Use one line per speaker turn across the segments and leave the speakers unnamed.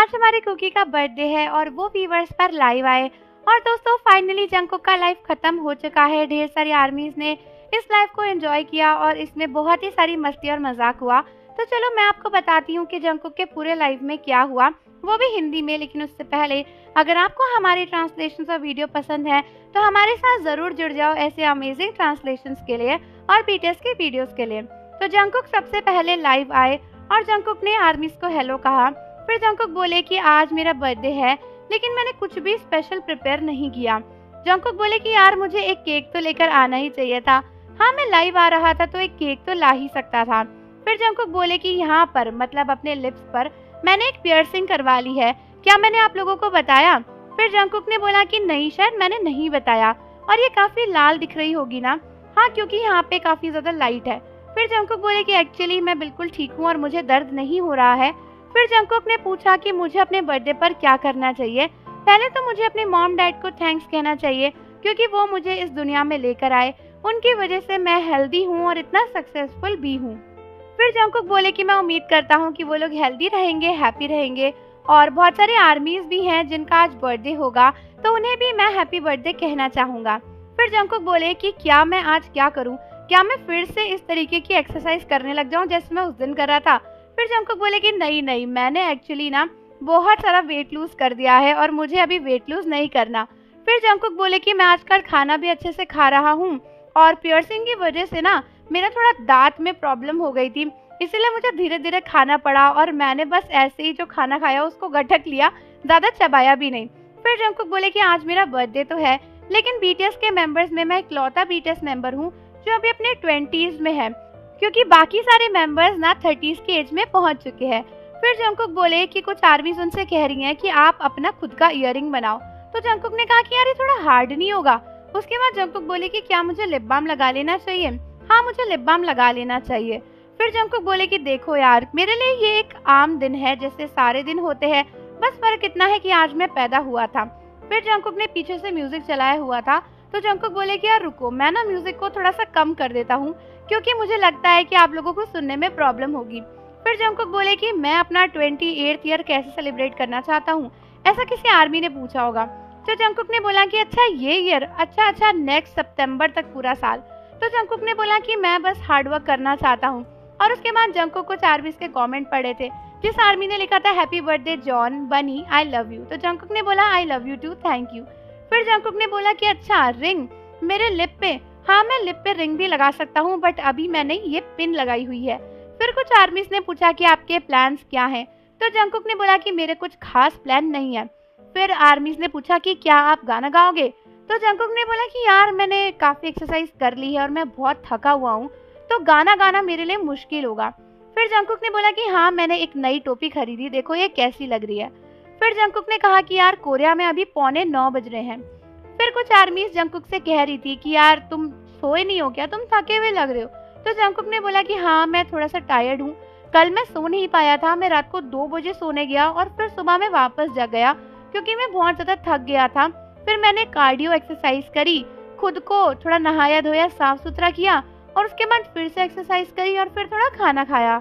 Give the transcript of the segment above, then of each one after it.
आज हमारे कुकी का बर्थडे है और वो व्यूअर्स पर लाइव आए। और दोस्तों फाइनली जंगकुक का लाइव खत्म हो चुका है। ढेर सारी आर्मीज ने इस लाइव को एंजॉय किया और इसमें बहुत ही सारी मस्ती और मजाक हुआ। तो चलो मैं आपको बताती हूँ कि जंगकुक के पूरे लाइव में क्या हुआ, वो भी हिंदी में। लेकिन उससे पहले अगर आपको हमारी ट्रांसलेशन और वीडियो पसंद है तो हमारे साथ जरूर जुड़ जाओ ऐसे अमेजिंग ट्रांसलेशन के लिए और बीटीएस के वीडियोस के लिए। तो जंगकुक सबसे पहले लाइव आए और जंगकुक ने आर्मीज को हेलो कहा। फिर जंगकुक बोले कि आज मेरा बर्थडे है लेकिन मैंने कुछ भी स्पेशल प्रिपेयर नहीं किया। जंगकुक बोले कि यार मुझे एक केक तो लेकर आना ही चाहिए था। हाँ मैं लाइव आ रहा था तो एक केक तो ला ही सकता था। फिर जंगकुक बोले कि यहाँ पर मतलब अपने लिप्स पर मैंने एक पियर्सिंग करवा ली है, क्या मैंने आप लोगों को बताया? फिर जंगकुक ने बोला कि नहीं शायद मैंने नहीं बताया, और ये काफी लाल दिख रही होगी ना? हाँ क्योंकि यहाँ पे काफी ज्यादा लाइट है। फिर जंगकुक बोले कि एक्चुअली मैं बिल्कुल ठीक हूँ और मुझे दर्द नहीं हो रहा है। फिर जंगकुक ने पूछा कि मुझे अपने बर्थडे पर क्या करना चाहिए। पहले तो मुझे अपने मॉम डैड को थैंक्स कहना चाहिए क्योंकि वो मुझे इस दुनिया में लेकर आए, उनकी वजह से मैं हेल्दी हूँ और इतना सक्सेसफुल भी हूँ। फिर जंगकुक बोले कि मैं उम्मीद करता हूँ कि वो लोग हेल्दी रहेंगे, हैप्पी रहेंगे, और बहुत सारे आर्मीज भी हैं जिनका आज बर्थडे होगा तो उन्हें भी मैं हैप्पी बर्थडे कहना चाहूँगा। फिर जंगकुक बोले कि क्या मैं आज क्या करूँ, क्या मैं फिर से इस तरीके की एक्सरसाइज करने लग जाऊँ जैसे मैं उस दिन कर रहा था? फिर जंगकुक बोले कि नहीं मैंने एक्चुअली ना बहुत सारा वेट लूज कर दिया है और मुझे अभी वेट लूज नहीं करना। फिर जंगकुक बोले कि मैं आजकल खाना भी अच्छे से खा रहा हूँ और पियर्सिंग की वजह से ना मेरा थोड़ा दांत में प्रॉब्लम हो गई थी, इसीलिए मुझे धीरे धीरे खाना पड़ा और मैंने बस ऐसे ही जो खाना खाया उसको गटक लिया, ज्यादा चबाया भी नहीं। फिर जंगकुक बोले कि आज मेरा बर्थडे तो है लेकिन बीटीएस के मेंबर्स में मैं इकलौता बीटीएस मेंबर हूँ जो अभी अपने 20s में है क्योंकि बाकी सारे मेंबर्स ना 30s की एज में पहुंच चुके हैं। फिर जंगकुक बोले कि कुछ आर्मीज उनसे कह रही हैं कि आप अपना खुद का इयररिंग बनाओ। तो जंगकुक ने कहा कि यार ये थोड़ा हार्ड नहीं होगा? उसके बाद जंगकुक बोले कि क्या मुझे लिप बाम लगा लेना चाहिए? हाँ मुझे लिप बाम लगा लेना चाहिए। फिर जंगकुक बोले कि देखो यार मेरे लिए ये एक आम दिन है जैसे सारे दिन होते हैं, बस फर्क इतना है कि आज मैं पैदा हुआ था। फिर जंगकुक ने पीछे से म्यूजिक चलाया हुआ था तो जंगकुक बोले कि यार रुको मैं ना म्यूजिक को थोड़ा सा कम कर देता हूँ क्योंकि मुझे लगता है कि आप लोगों को सुनने में प्रॉब्लम होगी। फिर जंगकुक बोले कि मैं अपना 28th ईयर कैसे सेलिब्रेट करना चाहता हूँ, ऐसा किसी आर्मी ने पूछा होगा। तो जंगकुक ने बोला कि अच्छा ये ईयर, अच्छा नेक्स्ट सितंबर तक पूरा साल। तो जंगकुक ने बोला कि मैं बस हार्डवर्क करना चाहता हूँ। और उसके बाद जंगकुक कुछ आर्मीज के कमेंट पढ़े थे जिस आर्मी ने लिखा था happy birthday John bunny I love you. तो जंगकुक ने बोला I love you too, thank you. फिर जंगकुक ने बोला कि अच्छा रिंग मेरे लिप पे, हाँ मैं लिप पे रिंग भी लगा सकता हूँ बट अभी मैंने ये पिन लगाई हुई है। फिर कुछ आर्मीज ने पूछा कि आपके प्लान्स क्या हैं? तो जंगकुक ने बोला कि मेरे कुछ खास प्लान नहीं है। फिर आर्मीज ने पूछा कि क्या आप गाना गाओगे? तो जंगकुक ने बोला कि यार मैंने काफी एक्सरसाइज कर ली है और मैं बहुत थका हुआ हूँ तो गाना गाना मेरे लिए मुश्किल होगा। फिर जंगकुक ने बोला कि हाँ मैंने एक नई टोपी खरीदी, देखो ये कैसी लग रही है। फिर जंगकुक ने कहा कि यार कोरिया में अभी 9:45 बज रहे हैं। फिर कुछ आर्मीज जंगकुक से कह रही थी कि यार तुम सोए नहीं हो क्या, तुम थके हुए लग रहे हो। तो जंगकुक ने बोला कि हाँ मैं थोड़ा सा टायर्ड हूँ, कल मैं सो नहीं पाया था, मैं रात को 2 बजे सोने गया और फिर सुबह में वापस जग गया क्योंकि मैं बहुत ज्यादा थक गया था। फिर मैंने कार्डियो एक्सरसाइज करी, खुद को थोड़ा नहाया धोया, साफ सुथरा किया और उसके बाद फिर से एक्सरसाइज करी और फिर थोड़ा खाना खाया।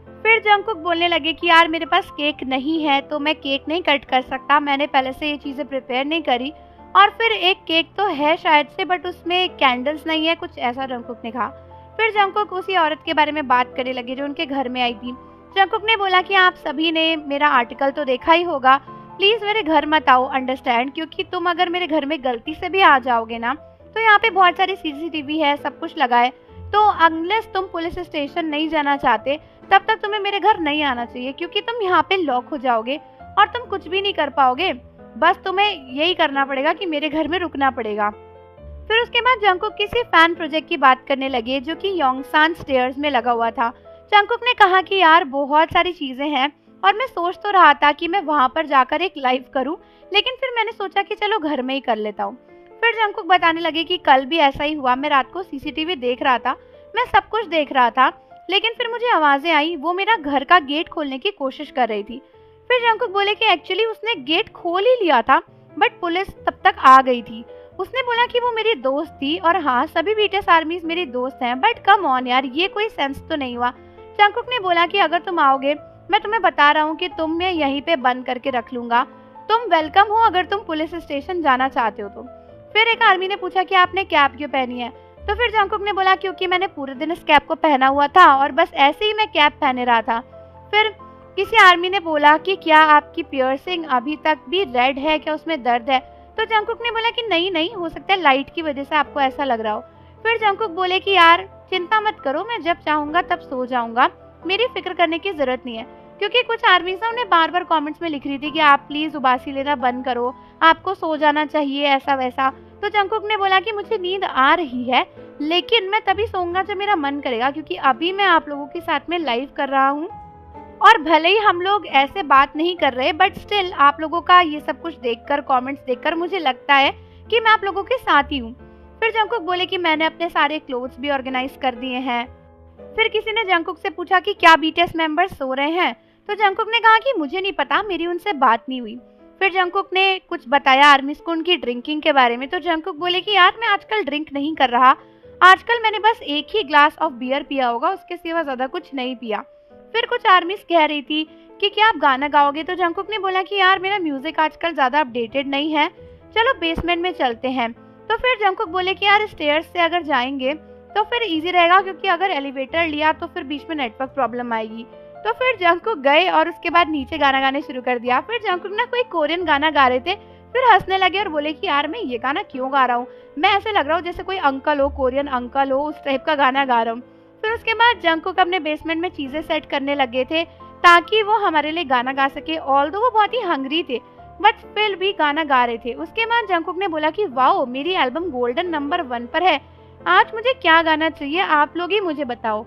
फिर जंगकुक बोलने लगे कि यार मेरे पास केक नहीं है तो मैं केक नहीं कट कर सकता, मैंने पहले से ये चीजें प्रिपेयर नहीं करी, और फिर एक केक तो है शायद से बट उसमें कैंडल्स नहीं है, कुछ ऐसा जंगकुक ने कहा। फिर जंगकुक उसी औरत के बारे में बात करने लगे जो उनके घर में आई थी। जंगकुक ने बोला कि आप सभी ने मेरा आर्टिकल तो देखा ही होगा, प्लीज मेरे घर मत आओ, अंडरस्टैंड, क्योंकि तुम अगर मेरे घर में गलती से भी आ जाओगे ना तो यहाँ पे बहुत सारी सीसीटीवी है, सब कुछ लगा है, तो अनलेस तुम पुलिस स्टेशन नहीं जाना चाहते तब तक तुम्हें मेरे घर नहीं आना चाहिए क्योंकि तुम यहाँ पे लॉक हो जाओगे और तुम कुछ भी नहीं कर पाओगे, बस तुम्हें यही करना पड़ेगा कि मेरे घर में रुकना पड़ेगा। फिर उसके बाद जंगकुक किसी फैन प्रोजेक्ट की बात करने लगे जो कि योंगसान स्टेयर्स में लगा हुआ था। जंगकुक ने कहा कि यार बहुत सारी चीजें हैं और मैं सोच तो रहा था कि मैं वहां पर जाकर एक लाइव करूं, लेकिन फिर मैंने सोचा कि चलो घर में ही कर लेता हूँ। फिर जंगकुक बताने लगे कि कल भी ऐसा ही हुआ, मैं रात को सीसीटीवी देख रहा था, मैं सब कुछ देख रहा था, लेकिन फिर मुझे आवाजें आई, वो मेरा घर का गेट खोलने की कोशिश कर रही थी। फिर जंगकुक बोले कि एक्चुअली उसने गेट खोल ही लिया था बट पुलिस तब तक आ गई थी। उसने बोला कि वो मेरी दोस्त थी और हाँ सभी बीटीएस आर्मीज मेरी दोस्त हैं बट कम ऑन यार, ये कोई सेंस तो नहीं हुआ। जंगकुक ने बोला कि अगर तुम आओगे मैं तुम्हें बता रहा हूँ कि तुम मैं यहीं पे बंद करके रख लूंगा। तुम वेलकम हो अगर तुम पुलिस स्टेशन जाना चाहते हो तो। फिर एक आर्मी ने पूछा कि आपने कैप क्यों पहनी है? तो फिर जंगकुक ने बोला क्योंकि मैंने पूरे दिन इस कैप को पहना हुआ था और बस ऐसे ही मैं कैप पहने रहा था। फिर किसी आर्मी ने बोला कि क्या आपकी पियर्सिंग अभी तक भी रेड है, क्या उसमें दर्द है? तो जंगकुक ने बोला कि नहीं नहीं, हो सकता है लाइट की वजह से आपको ऐसा लग रहा हो। फिर जंगकुक बोले कि यार चिंता मत करो, मैं जब चाहूंगा तब सो जाऊंगा, मेरी फिक्र करने की जरूरत नहीं है। क्योंकि कुछ आर्मीज ना उन्हें बार बार कमेंट्स में लिख रही थी कि आप प्लीज उबासी लेना बंद करो, आपको सो जाना चाहिए, ऐसा वैसा। तो जंगकुक ने बोला कि मुझे नींद आ रही है लेकिन मैं तभी सोऊंगा जब मेरा मन करेगा, क्योंकि अभी मैं आप लोगों के साथ में लाइव कर रहा हूँ और भले ही हम लोग ऐसे बात नहीं कर रहे बट स्टिल आप लोगों का ये सब कुछ देखकर, कमेंट्स देखकर मुझे लगता है कि मैं आप लोगों के साथ ही हूँ। फिर जंगकुक बोले कि मैंने अपने सारे क्लोथ्स भी ऑर्गेनाइज कर दिए हैं। फिर किसी ने जंगकुक से पूछा कि क्या बीटीएस मेंबर्स सो रहे हैं? तो जंगकुक ने कहा कि मुझे नहीं पता, मेरी उनसे बात नहीं हुई। फिर जंगकुक ने कुछ बताया आर्मीज को उनकी ड्रिंकिंग के बारे में। तो जंगकुक बोले कि यार मैं आजकल ड्रिंक नहीं कर रहा, आजकल मैंने बस एक ही ग्लास ऑफ बियर पिया होगा, उसके सिवा ज्यादा कुछ नहीं पिया। फिर कुछ आर्मीज कह रही थी कि क्या आप गाना गाओगे? तो जंगकुक ने बोला कि यार मेरा म्यूजिक आजकल ज्यादा अपडेटेड नहीं है, चलो बेसमेंट में चलते हैं। तो फिर जंगकुक बोले कि यार स्टेयर्स से अगर जाएंगे तो फिर इजी रहेगा, क्योंकि अगर एलिवेटर लिया तो फिर बीच में नेटवर्क प्रॉब्लम आएगी। तो फिर जंगकुक गए और उसके बाद नीचे गाना गाने शुरू कर दिया। फिर जंगकुक ना कोई कोरियन गाना गा रहे थे, फिर हंसने लगे और बोले कि यार मैं ये गाना क्यों गा रहा हूँ, मैं ऐसे लग रहा हूँ जैसे कोई अंकल हो, कोरियन अंकल हो, उस टाइप का गाना गा रहा हूँ। फिर उसके बाद जंगकुक अपने बेसमेंट में चीजें सेट करने लगे थे ताकि वो हमारे लिए गाना गा सके। ऑल्दो वो बहुत ही हंग्री थे बट फिर भी गाना गा रहे थे। उसके बाद जंगकुक ने बोला कि वाओ मेरी एल्बम गोल्डन नंबर 1 पर है, आज मुझे क्या गाना चाहिए, आप लोग ही मुझे बताओ।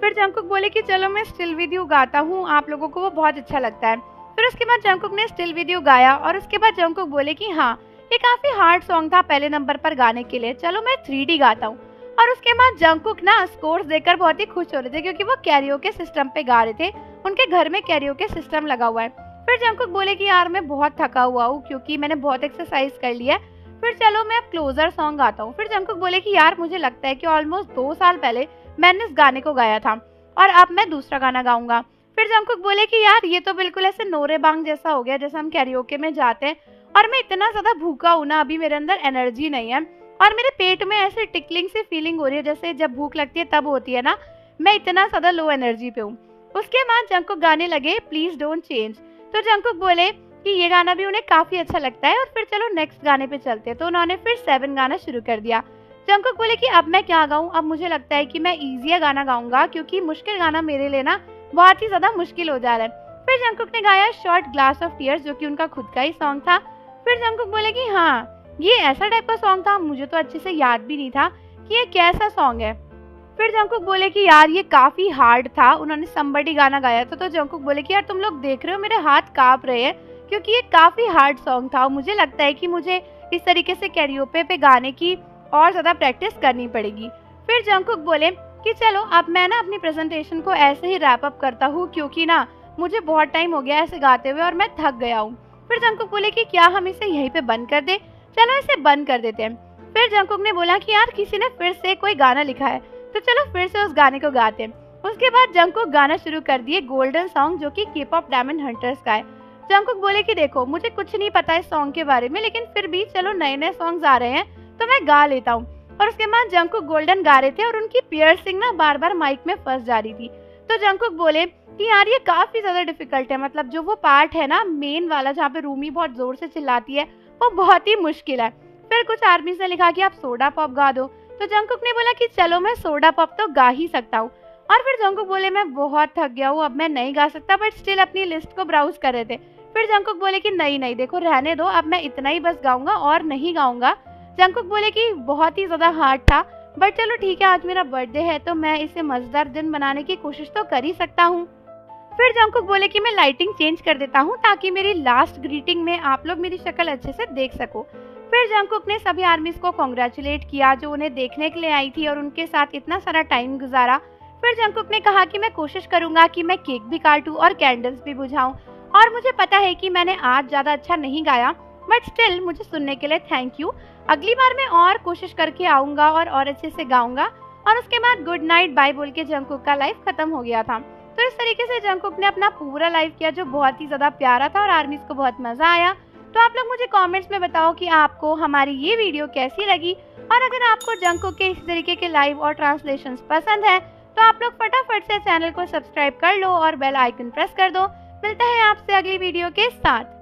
फिर जंगकुक बोले कि चलो मैं स्टिल विद यू गाता हूँ, आप लोगों को वो बहुत अच्छा लगता है। फिर उसके बाद जंगकुक ने स्टिल विद यू गाया और उसके बाद जंगकुक बोले कि हाँ ये काफी हार्ड सॉन्ग था पहले नंबर पर गाने के लिए, चलो मैं 3D गाता हूँ। और उसके बाद जंगकुक ना स्कोर्स देखकर बहुत ही खुश हो रहे थे क्योंकि वो कैरियोके सिस्टम पे गा रहे थे, उनके घर में कैरियोके सिस्टम लगा हुआ है। फिर जंगकुक बोले कि यार मैं बहुत थका हुआ हूँ क्योंकि मैंने बहुत एक्सरसाइज कर लिया है, फिर चलो मैं अब क्लोजर सॉन्ग गाता हूँ। फिर जंगकुक बोले कि यार मुझे लगता है कि ऑलमोस्ट 2 साल पहले मैंने इस गाने को गाया था और अब मैं दूसरा गाना गाऊंगा। फिर जंगकुक बोले कि यार ये तो बिल्कुल ऐसे नोरे बांग जैसा हो गया जैसे हम कैरियोके में जाते हैं, और मैं इतना ज्यादा भूखा हूँ ना, अभी मेरे अंदर एनर्जी नहीं है और मेरे पेट में ऐसे टिकलिंग सी फीलिंग हो रही है जैसे जब भूख लगती है तब होती है ना, मैं इतना ज्यादा लो एनर्जी पे हूँ। उसके बाद जंगकुक गाने लगे प्लीज डोंट चेंज। तो जंगकुक बोले कि ये गाना भी उन्हें काफी अच्छा लगता है और फिर चलो नेक्स्ट गाने पे चलते हैं। तो उन्होंने फिर 7 गाना शुरू कर दिया। जंगकुक बोले कि अब मैं क्या गाऊं, अब मुझे लगता है कि मैं इजिया गाना गाऊंगा क्योंकि मुश्किल गाना मेरे लिए ना बहुत ही ज्यादा मुश्किल हो जा रहा है। फिर जंगकुक ने गाया शॉर्ट ग्लास ऑफ टीयर्स जो कि उनका खुद का ही सॉन्ग था। फिर जंगकुक बोले कि हाँ ये ऐसा टाइप का सॉन्ग था, मुझे तो अच्छे से याद भी नहीं था कि ये कैसा सॉन्ग है। फिर जंगकुक बोले कि यार ये काफी हार्ड था। उन्होंने समबडी गाना गाया था। तो जंगकुक बोले कि यार तुम लोग देख रहे हो मेरे हाथ कांप रहे हैं क्योंकि ये काफी हार्ड सॉन्ग था और मुझे लगता है कि मुझे इस तरीके से कैरियोके पे गाने की और ज्यादा प्रैक्टिस करनी पड़ेगी। फिर जंगकुक बोले कि चलो अब मैं ना अपनी प्रेजेंटेशन को ऐसे ही रैप अप करता हूँ क्योंकि ना मुझे बहुत टाइम हो गया ऐसे गाते हुए और मैं थक गया हूँ। फिर जंगकुक बोले कि क्या हम इसे यहीं पे बंद कर दे? चलो इसे बंद कर देते हैं। फिर जंगकुक ने बोला कि यार किसी ने फिर से कोई गाना लिखा है तो चलो फिर से उस गाने को गाते हैं। उसके बाद जंगकुक गाना शुरू कर दिए गोल्डन सॉन्ग जो कि के-पॉप डायमंड हंटर्स का है। जंगकुक बोले कि देखो मुझे कुछ नहीं पता इस सॉन्ग के बारे में, लेकिन फिर भी चलो नए नए सॉन्ग्स आ रहे हैं तो मैं गा लेता हूँ। और उसके बाद जंगकुक गोल्डन गा रहे थे और उनकी पियर्सिंग ना बार बार माइक में फंस जा रही थी। तो जंगकुक बोले कि यार ये काफी ज्यादा डिफिकल्ट है, मतलब जो वो पार्ट है ना मेन वाला जहाँ पे रूमी बहुत जोर से चिल्लाती है वो बहुत ही मुश्किल है। फिर कुछ आर्मीज ने लिखा कि आप सोडा पॉप गा दो। तो जंगकुक ने बोला कि चलो मैं सोडा पॉप तो गा ही सकता हूँ। और फिर जंगकुक बोले मैं बहुत थक गया हूँ, अब मैं नहीं गा सकता, बट स्टिल अपनी लिस्ट को ब्राउज कर रहे थे। फिर जंगकुक बोले कि नहीं नहीं देखो रहने दो, अब मैं इतना ही बस गाऊंगा और नहीं गाऊंगा। जंगकुक बोले कि बहुत ही ज्यादा हार्ड था बट चलो ठीक है, आज मेरा बर्थडे है तो मैं इसे मजेदार दिन बनाने की कोशिश तो कर ही सकता हूँ। फिर जंगकुक बोले कि मैं लाइटिंग चेंज कर देता हूँ ताकि मेरी लास्ट ग्रीटिंग में आप लोग मेरी शक्ल अच्छे से देख सको। फिर जंगकुक ने सभी आर्मीज को कॉन्ग्रेचुलेट किया जो उन्हें देखने के लिए आई थी और उनके साथ इतना सारा टाइम गुजारा। फिर जंगकुक ने कहा कि मैं कोशिश करूंगा कि मैं केक भी काटूं और कैंडल्स भी बुझाऊं, और मुझे पता है कि मैंने आज ज्यादा अच्छा नहीं गाया बट स्टिल मुझे सुनने के लिए थैंक यू, अगली बार मैं और कोशिश करके आऊंगा और अच्छे से गाऊंगा। और उसके बाद गुड नाइट बाय बोल के जंगकुक का लाइफ खत्म हो गया था। तो इस तरीके से जंगकुक ने अपना पूरा लाइव किया जो बहुत ही ज़्यादा प्यारा था और आर्मीज़ को बहुत मज़ा आया। तो आप लोग मुझे कमेंट्स में बताओ कि आपको हमारी ये वीडियो कैसी लगी, और अगर आपको जंगकुक के इस तरीके के लाइव और ट्रांसलेशंस पसंद है तो आप लोग फटाफट से चैनल को सब्सक्राइब कर लो और बेल आइकन प्रेस कर दो। मिलते हैं आपसे अगली वीडियो के साथ।